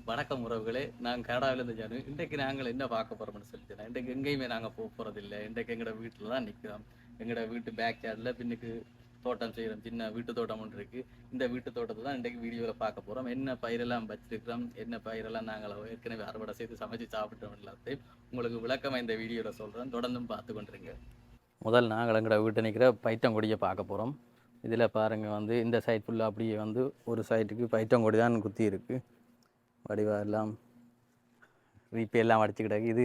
வணக்கம் உறவுகளே. நான் கனடாவிலேருந்து ஜானு. இன்றைக்கு நாங்கள் என்ன பார்க்க போறோம்னு சொல்லிட்டேன். இன்றைக்கு எங்கேயுமே நாங்கள் போகிறதில்லை. இன்றைக்கு எங்களோட வீட்டில் தான் நிற்கிறோம். எங்களோட வீட்டு பேக் யார்டில் பின்னுக்கு தோட்டம் செய்கிறோம். சின்ன வீட்டு தோட்டம் ஒன்று இருக்குது. இந்த வீட்டு தோட்டத்தை தான் இன்றைக்கு வீடியோவில் பார்க்க போகிறோம். என்ன பயிரெல்லாம் வச்சிருக்கிறோம், என்ன பயிரெல்லாம் நாங்கள் ஏற்கனவே அறுவடை செய்து சமைச்சு சாப்பிட்டோம் எல்லாத்தையும் உங்களுக்கு விளக்கமாக இந்த வீடியோவில் சொல்கிறேன். தொடர்ந்தும் பார்த்து கொண்டிருங்க. முதல் நாங்கள் எங்களோட வீட்டை நிற்கிற பைத்தங்கொடியை பார்க்க போகிறோம். இதில் பாருங்கள் வந்து இந்த சைட் ஃபுல்லாக அப்படியே வந்து ஒரு சைட்டுக்கு பைத்தங்கொடி தான் குத்தி இருக்குது. வடிவா எல்லாம் ரீப்பி எல்லாம் அடிச்சுக்கிட்டாங்க. இது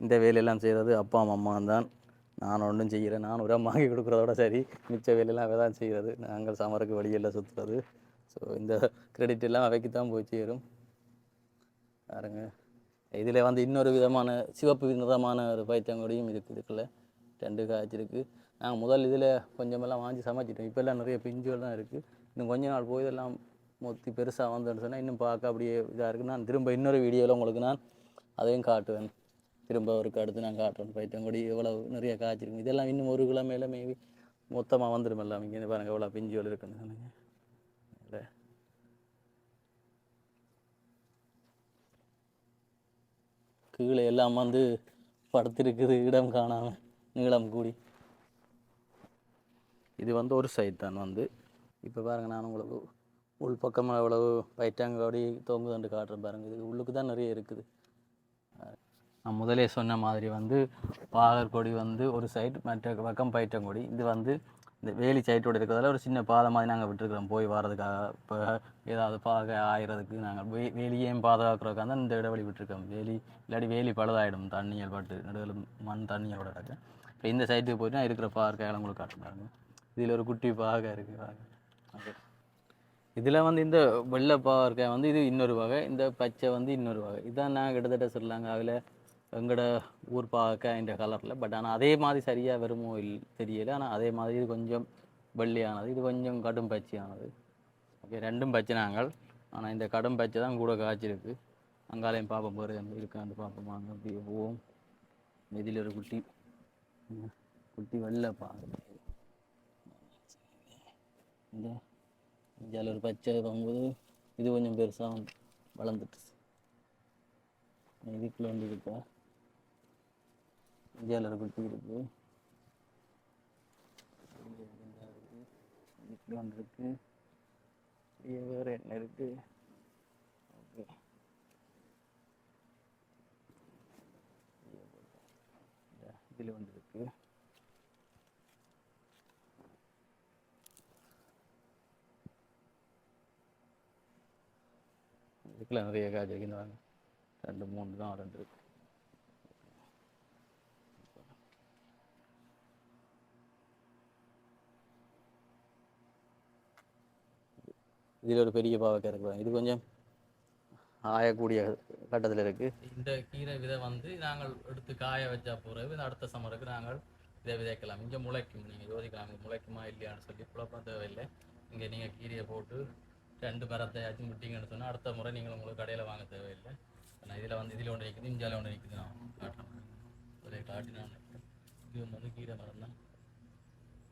இந்த வேலையெல்லாம் செய்கிறது அப்பா அம்மா தான். நான் ஒன்றும் செய்கிறேன். நான் உரம் வாங்கி கொடுக்குறதோட சரி, மிச்ச வேலையெல்லாம் அவை தான் செய்கிறது. நாங்கள் சமருக்கு வழியெல்லாம் சுற்றுறது. ஸோ இந்த கிரெடிட் எல்லாம் அவைக்கு தான் போய் சேரும். பாருங்க, இதில் வந்து இன்னொரு விதமான சிவப்பு விதமான ஒரு பைத்தங்கொடியும் இருக்குது. இதுக்குள்ள 2 காய்ச்சிருக்கு. நாங்கள் முதல் இதில் கொஞ்சமெல்லாம் வாங்கி சமைச்சிட்டோம். இப்போல்லாம் நிறைய பிஞ்சுகள் தான் இருக்குது. இன்னும் கொஞ்ச நாள் போய் இதெல்லாம் மொத்தி பெருசாக வந்துன்னு சொன்னால் இன்னும் பார்க்க அப்படியே இதாக இருக்குது. நான் திரும்ப இன்னொரு வீடியோவில் உங்களுக்கு நான் அதையும் காட்டுவேன். திரும்ப ஒருக்கு அடுத்து நான் காட்டுவேன் பைத்தங்கொடி எவ்வளவு நிறைய காய்ச்சிருக்கு. இதெல்லாம் இன்னும் ஒரு கிழமையில மேபி மொத்தமாக வந்துடும் எல்லாம். இங்கே பாருங்கள் எவ்வளோ பிஞ்சுகள் இருக்குன்னு சொன்னீங்க. இல்லை கீழே எல்லாம் வந்து படுத்திருக்குது, இடம் காணாமல் நீளம் கூடி. இது வந்து ஒரு சைட் தான் வந்து. இப்போ பாருங்கள், நான் உங்களுக்கு உள் பக்கமாக எவ்வளவு பைத்தாங்கொடி தொங்குதுன்னு காட்டுறேன் பாருங்கள். இது உள்ளுக்கு தான் நிறைய இருக்குது. நான் முதலே சொன்ன மாதிரி வந்து பாகற்கொடி வந்து ஒரு சைடு, மற்ற பக்கம் பைத்தங்கொடி. இது வந்து இந்த வேலி சைட்டோடு இருக்கிறதால ஒரு சின்ன பாதை மாதிரி நாங்கள் விட்டுருக்குறோம் போய் வர்றதுக்காக. இப்போ ஏதாவது பாக ஆயிரதுக்கு நாங்கள் வேலியையும் பாதுகாக்கிறதுக்காக தான் இந்த இடைவெளி விட்டுருக்கோம். வேலி இல்லாட்டி வேலி பழுதாயிடும், தண்ணியல் பட்டு நடுவில் மண் தண்ணியோட கிடக்கு. இப்போ இந்த சைட்டுக்கு போய்ட்டு நான் இருக்கிற பாகற்காய் உங்களுக்கு காட்டுறாங்க. இதில் ஒரு குட்டி பாகை இருக்குது. ஓகே, இதில் வந்து இந்த வெள்ளை பாகற்காய் வந்து இது இன்னொரு வகை, இந்த பச்சை வந்து இன்னொரு வகை. இதான் நான் கிட்டத்தட்ட ஸ்ரீலங்காவில் எங்களோட ஊர் பாகற்காய் இந்த கலரில். பட் ஆனால் அதே மாதிரி சரியாக வருமோ தெரியலை. ஆனால் அதே மாதிரி இது கொஞ்சம் வெள்ளையானது, இது கொஞ்சம் கடும் பச்சையானது. ஓகே, ரெண்டும் பச்சை நாங்கள். ஆனால் இந்த கடும் பச்சை தான் கூட காய்ச்சிருக்கு. அங்காலையும் பார்ப்போம் போகிறது அந்த இருக்கான்னு பார்ப்போம். அங்கே அப்படி போவோம். இதில் ஒரு குட்டி குட்டி வெள்ளை பாகற்காய். இந்த இதில் ஒரு பச்சை போகும்போது இது கொஞ்சம் பெருசாக வளர்ந்துட்டு இதுக்குள்ள வந்து இருக்கா. இந்தியாவில் ஒரு குட்டி இருக்குது. இதுக்குள்ள ஒன்று இருக்குது. வேறு என்ன இருக்குது? ஓகே, இதில் ஒன்று இருக்குது. இதுக்குள்ள நிறைய காய்ச்சி வைக்கிறாங்க. 2 3 தான் 2 இருக்கு. இதில் ஒரு பெரிய பாவக்காய் இருக்கிறாங்க. இது கொஞ்சம் ஆயக்கூடிய கட்டத்தில் இருக்குது. இந்த கீரை விதை வந்து நாங்கள் எடுத்து காய வச்சா போகிறது. அடுத்த சம்மருக்கு நாங்கள் இதை விதைக்கலாம். இங்கே முளைக்கும். நீங்கள் யோசிக்கலாம் இங்கே முளைக்குமா இல்லையான்னு சொல்லி குழப்பம் தேவையில்லை. இங்கே நீங்கள் கீரையை போட்டு 2 மரத்தையாச்சும் விட்டீங்கன்னு சொன்னால் அடுத்த முறை நீங்கள் உங்களுக்கு கடையில் வாங்க தேவையில்லை. ஆனால் இதில் வந்து இதில் ஒன்று நிற்குது, இஞ்சால ஒன்று நிற்குது. நான் காட்டுறேன், அதில் காட்டினான். இது வந்து கீரை மரம் தான்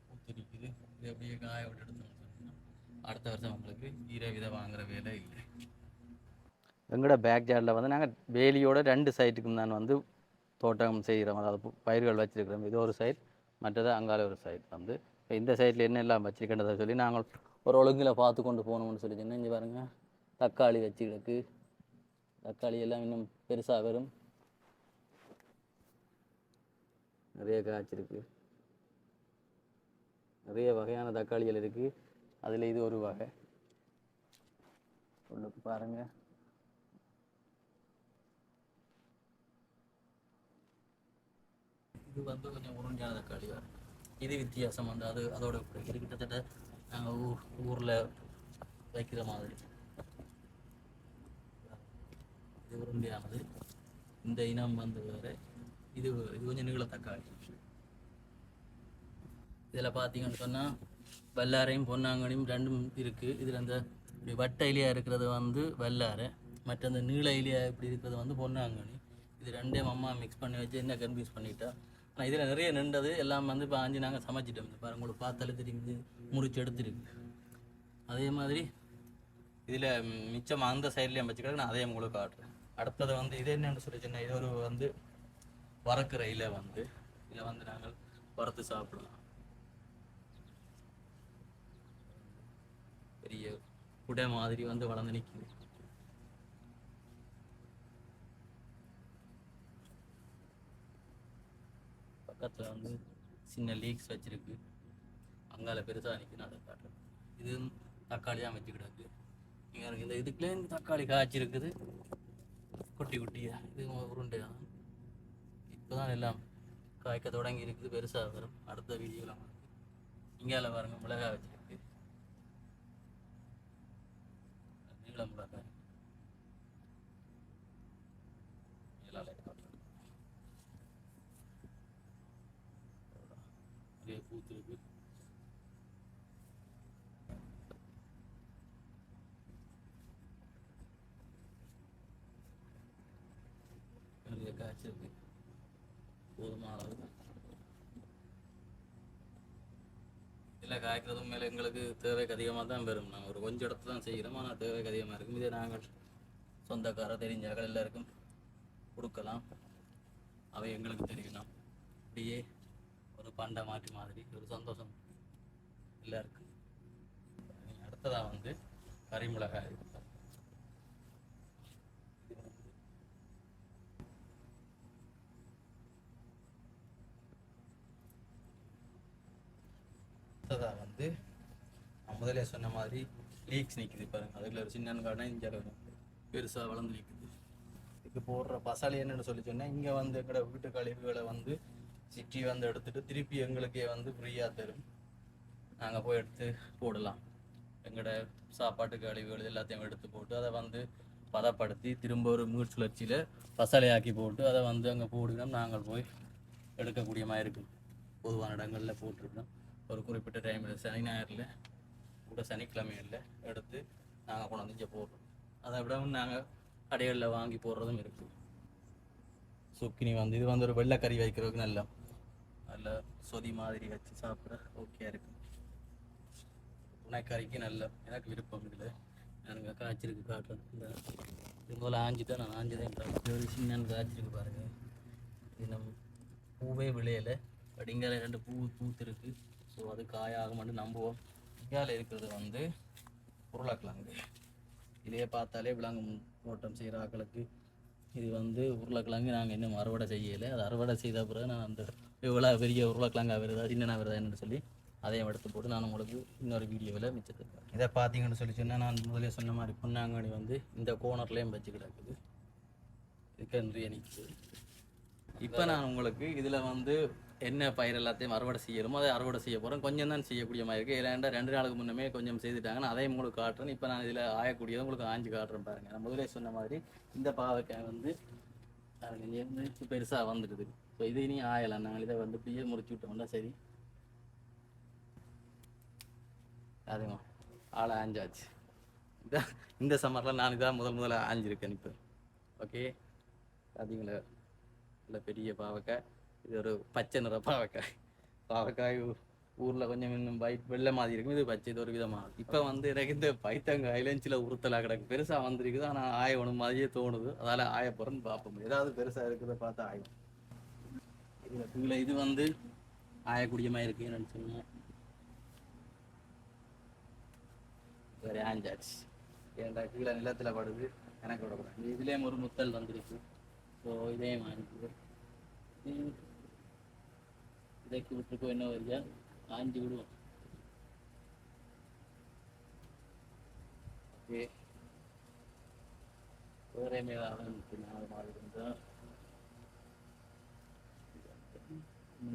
பூத்து நிற்குது. இது அப்படியே காய விட்டு எடுத்தோம்னு சொன்னால் அடுத்த வருஷம் உங்களுக்கு கீரை விதை வாங்குகிற வேலை இல்லை. எங்களோட பேக் ஜார்டில் வந்து நாங்கள் வேலியோட 2 சைட்டுக்கும் தான் வந்து தோட்டம் செய்கிறோம். அதாவது பயிர்கள் வச்சுருக்கிறோம். இது ஒரு சைட், மற்றது அங்கால ஒரு சைட் வந்து. இப்போ இந்த சைட்டில் என்ன எல்லாம் வச்சுருக்கின்றதை சொல்லி நாங்கள் ஒரு ஒழுங்கில் பார்த்து கொண்டு போகணும்னு சொல்லி சொன்னால், இங்கே பாருங்கள் தக்காளி வச்சுக்கிடக்கு. தக்காளி எல்லாம் இன்னும் பெருசாக வரும். நிறைய காய்ச்சிருக்கு. நிறைய வகையான தக்காளிகள் இருக்குது. அதில் இது ஒரு வகை. உள்ளுக்கு பாருங்கள். இது வந்து கொஞ்சம் உருண்டையான தக்காளி வரும். இது வித்தியாசம் வந்து அது அதோட இது கிட்டத்தட்ட நாங்கள் ஊரில் வைக்கிற மாதிரி. இது உருண்டையானது. இந்த இனம் வந்து வேறு. இது கொஞ்சம் நீள தக்காளி. இதில் பார்த்தீங்கன்னு சொன்னால் வெள்ளாரையும் பொன்னாங்கனியும் 2ம் இருக்குது. இதில் அந்த வட்ட இலையாக இருக்கிறது வந்து வெள்ளாரை, மற்ற அந்த நீள இலையாக இப்படி இருக்கிறது வந்து பொன்னாங்கனி. இது 2ம் அம்மா மிக்ஸ் பண்ணி வச்சு என்ன கன்ஃபியூஸ் பண்ணிட்டா. ஆனால் இதில் நிறைய நின்றது எல்லாம் வந்து இப்போ ஆஞ்சு நாங்கள் சமைச்சிட்டோம். பாருங்க, உங்களுக்கு பார்த்தாலே தெரியுது முறிச்சு எடுத்துருக்கு. அதே மாதிரி இதில் மிச்சம் அந்த சைட்லேயும் வச்சுக்கிறது நான் அதையும் உங்களுக்கு காட்டுறேன். அடுத்தது வந்து இது என்னென்னு சொல்லி சொன்னால் இது ஒரு வந்து வறுக்கிற இலை வந்து இதில் வந்து நாங்கள் வறுத்து சாப்பிடலாம். பெரிய குடை மாதிரி வந்து வளர்ந்து நிற்குது. பக்கத்தில் வந்து சின்ன லீக்ஸ் வச்சிருக்கு. அங்கால பெருசாக நிற்குது அதை காட்டுறேன். இது தக்காளியாக வச்சு கிடக்கு. இங்கே எனக்கு இந்த இதுக்குள்ளே தக்காளி காய்ச்சிருக்குது குட்டி குட்டியாக. இது உருண்டை தான். இப்போ தான் எல்லாம் காய்க்க தொடங்கி இருக்குது. பெருசாக வரும் அடுத்த வீடியோவில் வந்து. இங்கால பாருங்க மிளகாய் வச்சிருக்கு. நீள மிளகாய் நிறைய பூத்து இருக்கு. நிறைய காய்ச்சிருக்கு. போதுமான அளவு இதில் காய்க்கிறதும் மேலே எங்களுக்கு தேவைக்கு அதிகமாக தான் பெறும். நாங்கள் ஒரு கொஞ்சம் இடத்துல தான் செய்கிறோம், ஆனால் தேவைக்கு அதிகமாக இருக்கும். இதே நாங்கள் சொந்தக்கார தெரிஞ்சாக்கள் எல்லாருக்கும் கொடுக்கலாம். அவை எங்களுக்கு தெரியணும். அப்படியே ஒரு பண்டை மாற்றி மாதிரி ஒரு சந்தோஷம் எல்லாருக்கும். அடுத்ததாக வந்து கறிமிளகாய். அடுத்ததாக வந்து நான் முதலே சொன்ன மாதிரி லீக்ஸ் நிற்குது பாருங்க. அதில் ஒரு சின்ன காரணம் இங்கே பெருசாக வளர்ந்து நிற்குது. இதுக்கு போடுற பசாலி என்னன்னு சொல்லி சொன்னால் இங்கே வந்து எங்களோட வீட்டு கழிவுகளை வந்து சிட்டி வந்து எடுத்துட்டு திருப்பி எங்களுக்கே வந்து ஃப்ரீயாக தரும். நாங்கள் போய் எடுத்து போடலாம். எங்களோட சாப்பாட்டு கழிவுகள் எல்லாத்தையும் எடுத்து போட்டு அதை வந்து பதப்படுத்தி திரும்ப ஒரு மீள் சுழற்சியில் பசலையாக்கி போட்டு அதை வந்து அங்கே போடுகிறோம். நாங்கள் போய் எடுக்கக்கூடிய மாதிரி இருக்கும். பொதுவான இடங்களில் போட்டிருக்கோம். ஒரு குறிப்பிட்ட டைமில் சனி ஞாயிறில் கூட சனிக்கிழமையில் எடுத்து நாங்கள் கொண்டு வந்து இங்கே போடுறோம். அதை விடவும் நாங்கள் கடைகளில் வாங்கி போடுறதும் இருக்குது. சுக்கினி வந்து இது வந்து ஒரு வெள்ளைக்கறி வைக்கிறதுக்கு நல்ல சொதி மாதிரி வச்சு சாப்பிட ஓகே இருக்கு. துணைக்கறிக்கு நல்ல எனக்கு விருப்பம் இதில். எனக்கு காய்ச்சிருக்கு காட்டுறேன். இந்த இது முதல்ல ஆஞ்சிதான் நான் ஆஞ்சிதான் ஒரு சின்ன காய்ச்சிருக்கு பாருங்கள். இது நம்ம பூவே விளையலை அப்படிங்கிற 2 பூ பூத்துருக்கு. ஸோ அது காயாகும்னு நம்புவோம். இங்கால இருக்கிறது வந்து உருளைக்கிழங்கு. இதையே பார்த்தாலே விலங்கு தோட்டம் செய்கிற ஆக்களுக்கு இது வந்து உருளைக்கிழங்கு நாங்கள் இன்னும் அறுவடை செய்யலை. அது அறுவடை செய்த பிறகு நான் அந்த இவ்வளோ பெரிய உருளைக்கிழங்கா வருதா சின்னனா வருதா என்னன்னு சொல்லி அதையும் எடுத்து போட்டு நான் உங்களுக்கு இன்னொரு வீடியோவில் மிச்சத்துக்கு இதை பார்த்தீங்கன்னு சொல்லி சொன்னால் நான் முதலே சொன்ன மாதிரி பொன்னாங்கண்ணி வந்து இந்த கோனர்லேயும் வச்சு கிடக்குது. இதுக்கு நிறைய நிற்குது. இப்போ நான் உங்களுக்கு இதில் வந்து என்ன பயிர் எல்லாத்தையும் அறுவடை செய்யணுமோ அதை அறுவடை செய்ய போகிறேன். கொஞ்சம் தான் செய்யக்கூடிய மாதிரி இருக்குது. இல்லைண்டா 2 நாளுக்கு முன்னமே கொஞ்சம் செய்துட்டாங்கன்னா அதையும் உங்களுக்கு காட்டுறேன். இப்போ நான் இதில் ஆயக்கூடியதை உங்களுக்கு ஆஞ்சு காட்டுறேன் பாருங்கள். நான் முதலே சொன்ன மாதிரி இந்த பாவக்காய் வந்து பெருசாக வந்துடுது. ஸோ இது இனி ஆயலாம். நாங்கள் இதை வந்து இப்படியே முறிச்சு விட்டோம்னா சரி. அதுமா ஆளை ஆஞ்சாச்சு. இந்த சம்மரில் நான் இதான் முதல்ல ஆஞ்சிருக்கேன். இப்போ ஓகே பார்த்தீங்களா இல்லை பெரிய பாவக்காய். இது ஒரு பச்சை நிற பாவக்காய் ஊரில் கொஞ்சம் இன்னும் வெள்ளை மாதிரி இருக்கும். இது பச்சை இது ஒரு விதமாக. இப்போ வந்து எனக்கு இந்த பைத்தங்காயிலும் சில உறுத்தலாக கிடக்கு. பெருசாக வந்துருக்குது. ஆனால் ஆய ஒன்று மாதிரியே தோணுது. அதால் ஆய போகிறேன்னு பார்ப்போம். ஏதாவது பெருசாக இருக்கிறத பார்த்து ஆயும். இதில் இது வந்து ஆயக்கூடிய மாதிரி இருக்கு. என்னன்னு சொன்னேன் வேறு ஆஞ்சாச்சு. ஏன்டா கீழே நிலத்தில் படுது எனக்கு விடக்கூடாது. இதுலேயும் ஒரு முத்தல் வந்துருக்கு. ஸோ இதையும் ஆஞ்சு இதைக்கு விட்டுருக்கோம். என்ன வரியா ஆஞ்சு விடுவோம். ஓகே வேற மேலாக 4 மாதிரி இருந்தால்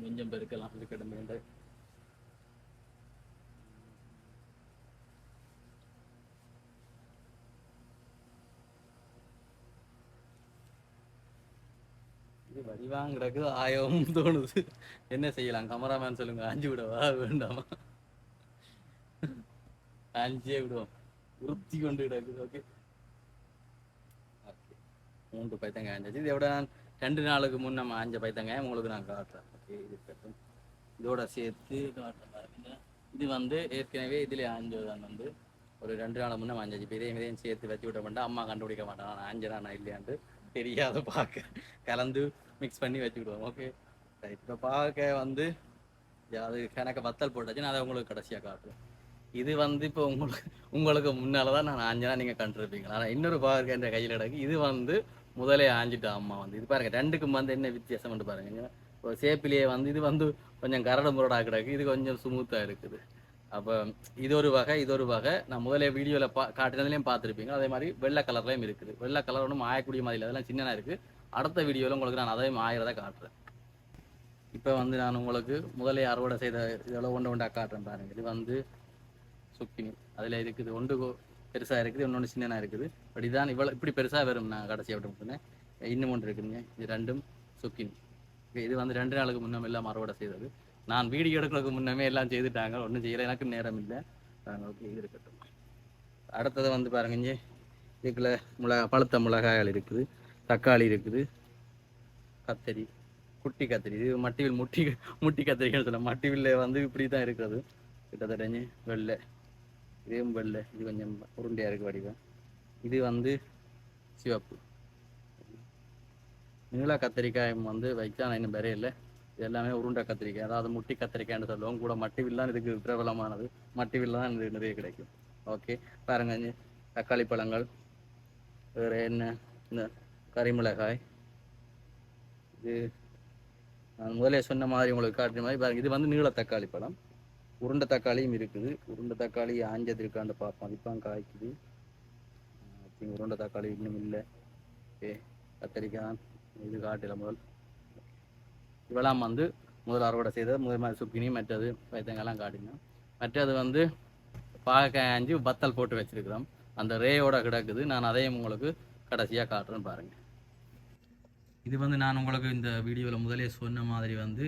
கொஞ்சம் பெருக்கலாம். இருக்கட்டும் வேண்டாம். இது வடிவாங்கிறதுக்கு ஆயவும் தோணுது. என்ன செய்யலாம்? கமராமேன் சொல்லுங்க. ஆஞ்சு விடவா வேண்டாமா? ஆஞ்சே விடுவோம். உறுத்தி கொண்டு கிடக்குது. Okay okay 3 பைத்தங்காய் ஆஞ்சாச்சு. இது எவ்வளோ நான் 2 நாளுக்கு முன் நம்ம ஆஞ்ச பைத்தங்காய் உங்களுக்கு நான் காட்டுறேன். ஓகே இது இருக்கட்டும். இதோட சேர்த்து காட்டுறேன். இது வந்து ஏற்கனவே இதில் ஆஞ்சதான் வந்து ஒரு 2 நாள் முன்னே வாங்கியாச்சு. இப்போ இதையும் சேர்த்து வச்சு விட மாட்டேன், அம்மா கண்டுபிடிக்க மாட்டேன் நான் ஆஞ்சனா இல்லையான்ட்டு தெரியாத பார்க்க கலந்து மிக்ஸ் பண்ணி வச்சு விடுவோம். Okay right. இப்போ பாவக்காய் வந்து அது கணக்க வத்தல் போட்டாச்சு. நான் அதை உங்களுக்கு கடைசியாக காட்டுறேன். இது வந்து இப்போ உங்களுக்கு முன்னால தான் நான் ஆஞ்சனா நீங்கள் கண்டிருப்பீங்க. ஆனால் இன்னொரு பாவக்காய் என்ற கையில் கிடக்கு. இது வந்து முதலே ஆஞ்சிட்டா அம்மா வந்து. இது பாருங்கள் ரெண்டுக்கும் வந்து என்ன வித்தியாசம் வந்து பாருங்க. இப்போ சேப்பிலேயே வந்து இது வந்து கொஞ்சம் கரடு முரடாக கிடக்கு, இது கொஞ்சம் ஸ்மூத்தாக இருக்குது. அப்போ இது ஒரு வகை, இது ஒரு வகை. நான் முதலே வீடியோவில் காட்டுனதுலேயும் பார்த்துருப்பீங்க. அதே மாதிரி வெள்ளை கலர்லையும் இருக்குது. வெள்ளை கலர் ஒன்றும் ஆயக்கூடிய மாதிரி இல்லை, அதெல்லாம் சின்னதாக இருக்குது. அடுத்த வீடியோவில் உங்களுக்கு நான் அதையும் ஆயிரதை காட்டுறேன். இப்போ வந்து நான் உங்களுக்கு முதலே அறுவடை செய்த இதெல்லாம் ஒன்று காட்டுறேன் பாருங்கள். இது வந்து சுக்கினி அதில் இருக்குது. ஒன்று பெருசாக இருக்குது, இன்னொன்று சின்னதாக இருக்குது. பட் இதான் இவ்வளோ இப்படி பெருசாக வரும். நான் கடைசியாக விட்டு இன்னும் ஒன்று இருக்குதுங்க. இது ரெண்டும் சுக்கினி. இது வந்து 2 நாளுக்கு முன்னமே எல்லாம் அறுவடை செய்தது. நான் வீடியோ எடுக்கிறதுக்கு முன்னமே எல்லாம் செய்துட்டாங்க, ஒன்றும் செய்யலை, எனக்கு நேரம் இல்லை. ஓகே இது இருக்கட்டும். அடுத்தது வந்து பாருங்க, இதுக்குள்ள பழுத்த மிளகாய்கள் இருக்குது, தக்காளி இருக்குது, கத்தரி, குட்டி கத்திரி. இது மட்டிவில் முட்டி கத்திரிக்கான்னு சொல்ல. மட்டிவில் வந்து இப்படி தான் இருக்கிறது. கிட்டத்தட்ட வெள்ளை, இதுவும் வெள்ளை. இது கொஞ்சம் உருண்டையாக இருக்குது வடிவம். இது வந்து சிவப்பு. நீள கத்திரிக்காய் வந்து வைச்சா நான் இன்னும் பெரிய இல்லை. இது எல்லாமே உருண்டை கத்திரிக்காய், அதாவது முட்டி கத்திரிக்காய்னு சொல்லுவோம். கூட மட்டிவில்லாம் இதுக்கு பிரபலமானது. மட்டிவில் தான் இது நிறைய கிடைக்கும். ஓகே பாருங்க, தக்காளி பழங்கள், வேறு என்ன, இந்த கறிமிளகாய். இது நான் முதலே சொன்ன மாதிரி உங்களுக்கு காட்டுற மாதிரி பாருங்க. இது வந்து நீள தக்காளி பழம். உருண்டை தக்காளியும் இருக்குது. உருண்டை தக்காளி ஆஞ்சது இருக்கான்னு பார்ப்போம். இப்போ காய்க்குது. உருண்டை தக்காளி இன்னும் இல்லை. ஓகே கத்திரிக்காய் இது காட்டில முதல். இவெல்லாம் வந்து முதல் அறுவடை செய்தது. முதல் மாதிரி சுக்கினி, மற்றது வைத்தங்கெல்லாம் காட்டினோம். மற்றது வந்து பாகக்காய் ஆஞ்சு வத்தல் போட்டு வச்சிருக்கிறோம். அந்த ரேயோட கிடக்குது. நான் அதையும் உங்களுக்கு கடைசியாக காட்டுறேன்னு பாருங்கள். இது வந்து நான் உங்களுக்கு இந்த வீடியோவில் முதலே சொன்ன மாதிரி வந்து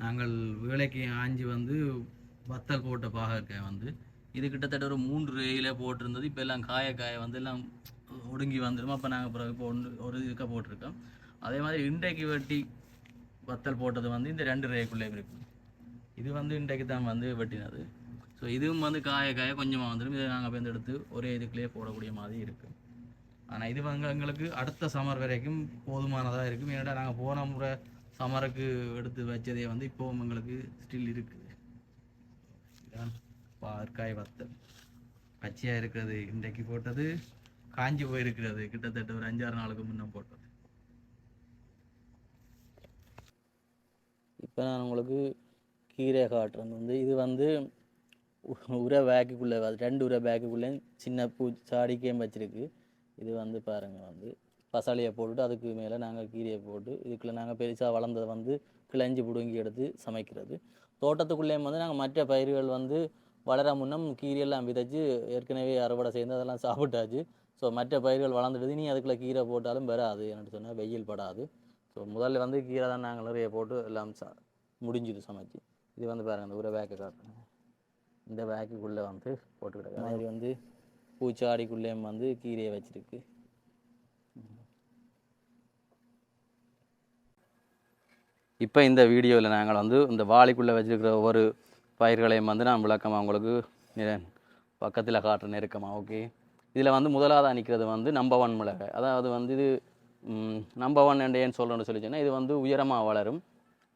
நாங்கள் வேலைக்கு ஆஞ்சி வந்து வத்தல் போட்ட பாகக்காய் வந்து இது கிட்டத்தட்ட ஒரு 3 ரேயில் போட்டிருந்தது. இப்போ எல்லாம் காய வந்து எல்லாம் ஒடுங்கி வந்துடும். அப்போ நாங்கள் அப்புறம் இப்போ ஒரு இதுக்க போட்டிருக்கோம். அதே மாதிரி இன்றைக்கு வெட்டி வத்தல் போட்டது வந்து இந்த 2 ரேக்குள்ளே இருக்குது. இது வந்து இன்றைக்கு தான் வந்து வெட்டினது. ஸோ இதுவும் வந்து காய கொஞ்சமாக வந்துடும். இதை நாங்கள் வந்து எடுத்து ஒரே இதுக்குள்ளேயே போடக்கூடிய மாதிரி இருக்குது. ஆனால் இது வந்து எங்களுக்கு அடுத்த சம்மர் வரைக்கும் போதுமானதாக இருக்கும். ஏன்னா நாங்கள் போன முறை சம்மருக்கு எடுத்து வச்சதே வந்து இப்போவும் எங்களுக்கு ஸ்டில் இருக்குது. இதுதான் பாற்காய் வத்தல். பச்சையாக இருக்கிறது இன்றைக்கு போட்டது, காஞ்சி போயிருக்கிறது கிட்டத்தட்ட ஒரு 5-6 நாளுக்கு முன்னே போட்டது. இப்போ நான் உங்களுக்கு கீரை காட்டுறது வந்து இது வந்து உரை பேக்குக்குள்ளே 2 உரை பேக்குக்குள்ளே சின்ன சாடிக்கையும் வச்சிருக்கு. இது வந்து பாருங்கள் வந்து பசாலியை போட்டுட்டு அதுக்கு மேலே நாங்கள் கீரையை போட்டு இதுக்குள்ளே நாங்கள் பெருசாக வளர்ந்ததை வந்து கிளஞ்சி பிடுங்கி எடுத்து சமைக்கிறது. தோட்டத்துக்குள்ளேயும் வந்து நாங்கள் மற்ற பயிர்கள் வந்து வளர முன்னம் கீரையெல்லாம் விதைச்சு ஏற்கனவே அறுவடை செய்து அதெல்லாம் சாப்பிட்டாச்சு. ஸோ மற்ற பயிர்கள் வளர்ந்துடுது. நீ அதுக்குள்ளே கீரை போட்டாலும் வராது, என்னென்னு சொன்னால் வெயில் படாது. ஸோ முதல்ல வந்து கீரை தான் நாங்கள் நிறைய போட்டு எல்லாம் முடிஞ்சுது சமைச்சு. இது வந்து பாருங்கள் அந்த உரை பேக்கை காட்டுறேன். இந்த பேக்குக்குள்ளே வந்து போட்டுக்கிட்டு மாதிரி வந்து பூச்சாடிக்குள்ளேயும் வந்து கீரையை வச்சிருக்கு. இப்போ இந்த வீடியோவில் நாங்கள் வந்து இந்த வாளிக்குள்ளே வச்சுருக்கிற ஒவ்வொரு பயிர்களையும் வந்து நான் விளக்கமாக உங்களுக்கு பக்கத்தில் காட்டுற நெருக்கமாக. ஓகே இதில் வந்து முதலாவது நிற்கிறது வந்து நம்பர் 1 மிளகாய். அதாவது வந்து இது நம்பர் 1 ஏன்னு சொல்கிறேன்னு சொல்லிச்சோன்னா இது வந்து உயரமாக வளரும்.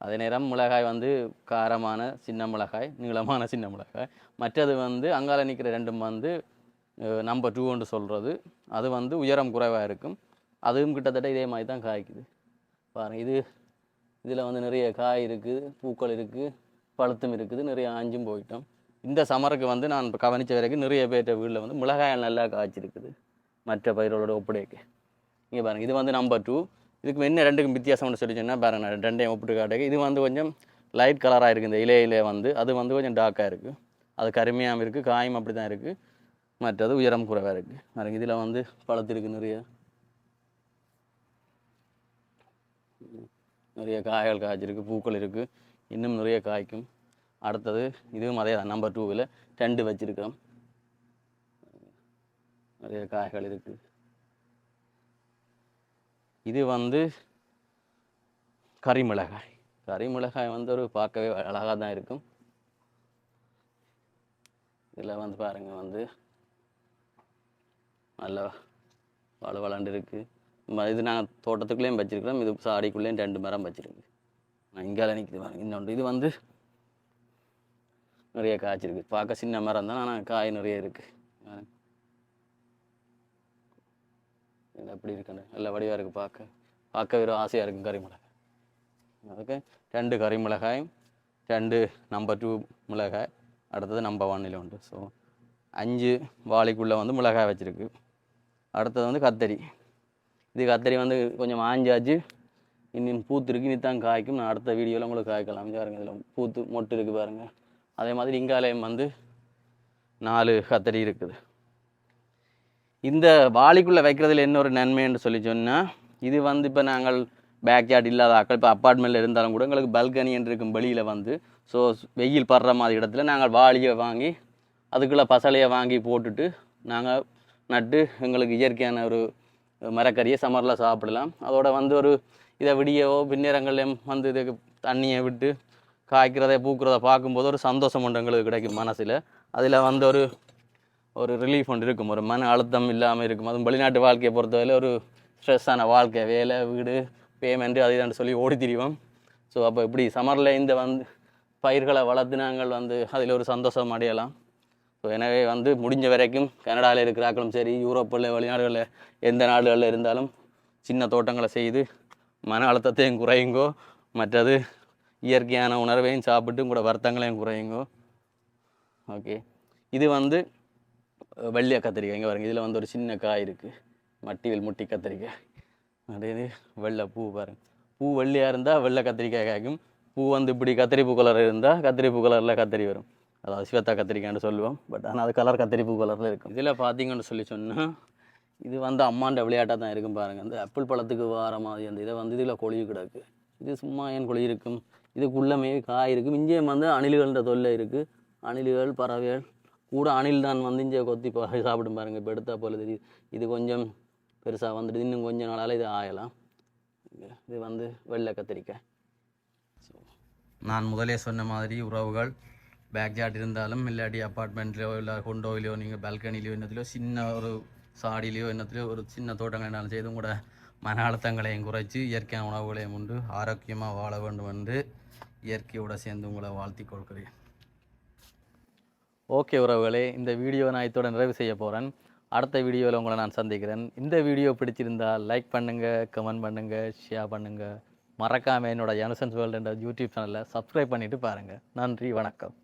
அதே நேரம் மிளகாய் வந்து காரமான சின்ன மிளகாய், நீளமான சின்ன மிளகாய். மற்றது வந்து அங்கால நிற்கிற 2ம் வந்து நம்பர் 2 சொல்கிறது. அது வந்து உயரம் குறைவாக இருக்கும். அதுவும் கிட்டத்தட்ட இதே மாதிரி தான் காய்க்குது பாருங்கள். இதில் வந்து நிறைய காய் இருக்குது, பூக்கள் இருக்குது, பழுத்தும் இருக்குது, நிறைய ஆஞ்சும் போயிட்டோம். இந்த சம்மருக்கு வந்து நான் இப்போ கவனித்த வரைக்கும் நிறைய பேர்ட்ட வீட்டில் வந்து மிளகாய் நல்லா காய்ச்சிருக்குது மற்ற பயிரோட ஒப்படைக்கு. இங்கே பாருங்கள் இது வந்து நம்பர் 2. இதுக்கு என்ன 2க்கும் வித்தியாசம்னு சொல்லி சொன்னால் பாருங்கள், 2ஐயும் ஒப்பிட்டு காட்டுக்கு. இது வந்து கொஞ்சம் லைட் கலராக இருக்குது இந்த இலையிலே வந்து, அது வந்து கொஞ்சம் டார்க்காக இருக்குது. அது கருமையாகவும் இருக்குது, காயும் அப்படி தான் இருக்குது. மற்றது உயரம் குறைவாக இருக்குது. பாருங்கள் இதில் வந்து பழத்திருக்கு, நிறைய காய்கள் காய்ச்சிருக்கு, பூக்கள் இருக்குது, இன்னும் நிறைய காய்க்கும். அடுத்தது இதுவும் அதே தான் நம்பர் 2ல் 2 வச்சுருக்கோம். நிறைய காய்கள் இருக்குது. இது வந்து கறிமிளகாய். கறிமிளகாய் வந்து ஒரு பார்க்கவே அழகாக தான் இருக்கும். இதில் வந்து பாருங்கள் வந்து நல்லா வளண்டு இருக்குது. இது நாங்கள் தோட்டத்துக்குள்ளேயும் வச்சுருக்கிறோம். இது சாடிக்குள்ளேயும் 2 மரம் வச்சுருக்கு. இங்கால நிற்கிது பாருங்க. இன்னொன்று இது வந்து நிறைய காய்ச்சிருக்கு. பார்க்க சின்ன மரம் தான், ஆனால் காய் நிறைய இருக்குது. எப்படி இருக்குன்னு நல்ல வடிவாக இருக்குது. பார்க்க வெறும் ஆசையாக இருக்கும். கறிமிளகாய் அதுக்கு 2 கறிமிளகாயும் 2 நம்பர் 2 மிளகாய், அடுத்தது நம்பர் 1 உண்டு. ஸோ 5 வாளிக்குள்ளே வந்து மிளகாய் வச்சுருக்கு. அடுத்தது வந்து கத்தரி. இது கத்தரி வந்து கொஞ்சம் ஆஞ்சாச்சு, இன்னும் பூத்து இருக்கு, இனி தான் காய்க்கும். நான் அடுத்த வீடியோவில் உங்களுக்கு காய்க்கலாம். பாருங்கள், இதில் பூத்து மொட்டு இருக்குது பாருங்கள். அதே மாதிரி இங்காலயம் வந்து 4 கத்தரி இருக்குது. இந்த வாளிக்குள்ளே வைக்கிறதுல என்ன ஒரு நன்மைன்னு சொல்லி சொன்னால், இது வந்து இப்போ நாங்கள் பேக்யார்ட் இல்லாத ஆக்கள் இப்போ அப்பார்ட்மெண்ட்டில் இருந்தாலும் கூட எங்களுக்கு பல்கனி என்று இருக்கும் வெளியில் வந்து, ஸோ வெயில் படுற மாதிரி இடத்துல நாங்கள் வாளியை வாங்கி அதுக்குள்ளே பசலையை வாங்கி போட்டுட்டு நாங்கள் நட்டு எங்களுக்கு இயற்கையான ஒரு மரக்கறியை சம்மரில் சாப்பிடலாம். அதோட வந்து ஒரு இதை விடியவோ பின்னேரங்கள்லையும் வந்து இதுக்கு தண்ணியை விட்டு காய்க்கிறதை பூக்கிறத பார்க்கும்போது ஒரு சந்தோஷம் ஒன்று எங்களுக்கு கிடைக்கும் மனசில். அதில் வந்து ஒரு ரிலீஃப் ஒன்று இருக்கும், ஒரு மன அழுத்தம் இல்லாமல் இருக்கும். அதுவும் வெளிநாட்டு வாழ்க்கையை பொறுத்தவரை ஒரு ஸ்ட்ரெஸ்ஸான வாழ்க்கை, வேலை வீடு பேமெண்ட்டு அது இதான்னு சொல்லி ஓடி திரிவோம். ஸோ அப்போ இப்படி சம்மரில் இந்த வந்து பயிர்களை வளர்த்து நாங்கள் வந்து அதில் ஒரு சந்தோஷம் அடையலாம். ஸோ எனவே வந்து முடிஞ்ச வரைக்கும் கனடாவில் இருக்கிறாக்களும் சரி, யூரோப்பில் வெளிநாடுகளில் எந்த நாடுகளில் இருந்தாலும் சின்ன தோட்டங்களை செய்து மன அழுத்தத்தையும் குறையுங்கோ, மற்றது இயற்கையான உணர்வையும் சாப்பிட்டு கூட வருத்தங்களையும் குறையுங்கோ. ஓகே, இது வந்து வெள்ளை கத்திரிக்காய். இங்கே பாருங்க, இதில் வந்து ஒரு சின்ன காய் இருக்குது, மட்டிவில் முட்டி கத்திரிக்காய். அதே வெள்ளை பூ பாருங்கள், பூ வெள்ளையாக இருந்தால் வெள்ளை கத்திரிக்காய் காய்க்கும். பூ வந்து இப்படி கத்திரிப்பூ கலர் இருந்தால் கத்திரிப்பூ கலரில் கத்திரி வரும். அதாவது சிவத்தா கத்திரிக்காய்னு சொல்லுவோம். பட் ஆனால் அது கலர் கத்திரிப்பூ கலரில் இருக்கும். இதில் பார்த்தீங்கன்னு சொல்லி சொன்னால், இது வந்து அம்மாண்ட விளையாட்டாக தான் இருக்கும் பாருங்கள். அந்த ஆப்பிள் பழத்துக்கு வார மாதிரி அந்த இதை வந்து இதில் கொழுவி கிடக்கு. இது சும்மா ஏன் கொழி இருக்கும், இதுக்குள்ளமே காய் இருக்கும். இங்கே வந்து அணில்கள்ன்ற தொல்லை இருக்குது. அணில்கள் பறவைகள் கூட அணில் தான் வந்து இங்கே கொத்தி சாப்பிடும் பாருங்கள். இப்போ எடுத்தா போல தெரியுது. இது கொஞ்சம் பெருசாக வந்துட்டு இன்னும் கொஞ்சம் நாளால் இது ஆகலாம். இது வந்து வெள்ளை கத்திரிக்காய். ஸோ நான் முதலே சொன்ன மாதிரி உறவுகள் பேக்யார்ட் இருந்தாலும் இல்லாட்டி அப்பார்ட்மெண்ட்லையோ இல்லை கொண்டோவிலையோ நீங்கள் பால்கனிலையோ என்னத்திலையோ சின்ன ஒரு சாடிலையோ என்னத்திலையோ ஒரு சின்ன தோட்டங்கள் என்னாலும் செய்தும் கூட மன அழுத்தங்களையும் குறைச்சி இயற்கையான உணவுகளையும் உண்டு ஆரோக்கியமாக வாழ வேண்டும் என்று இயற்கையோடு சேர்ந்து உங்களை வாழ்த்தி கொள்கிறேன். ஓகே உறவுகளே, இந்த வீடியோ நான் இதோட நிறைவு செய்ய போகிறேன். அடுத்த வீடியோவில் உங்களை நான் சந்திக்கிறேன். இந்த வீடியோ பிடிச்சிருந்தால் லைக் பண்ணுங்கள், கமெண்ட் பண்ணுங்கள், ஷேர் பண்ணுங்கள். மறக்காமல் என்னோட ஜனசன்ஸ் வேர்ல்டு என்ற யூடியூப் சேனலில் சப்ஸ்கிரைப் பண்ணிவிட்டு பாருங்கள். நன்றி, வணக்கம்.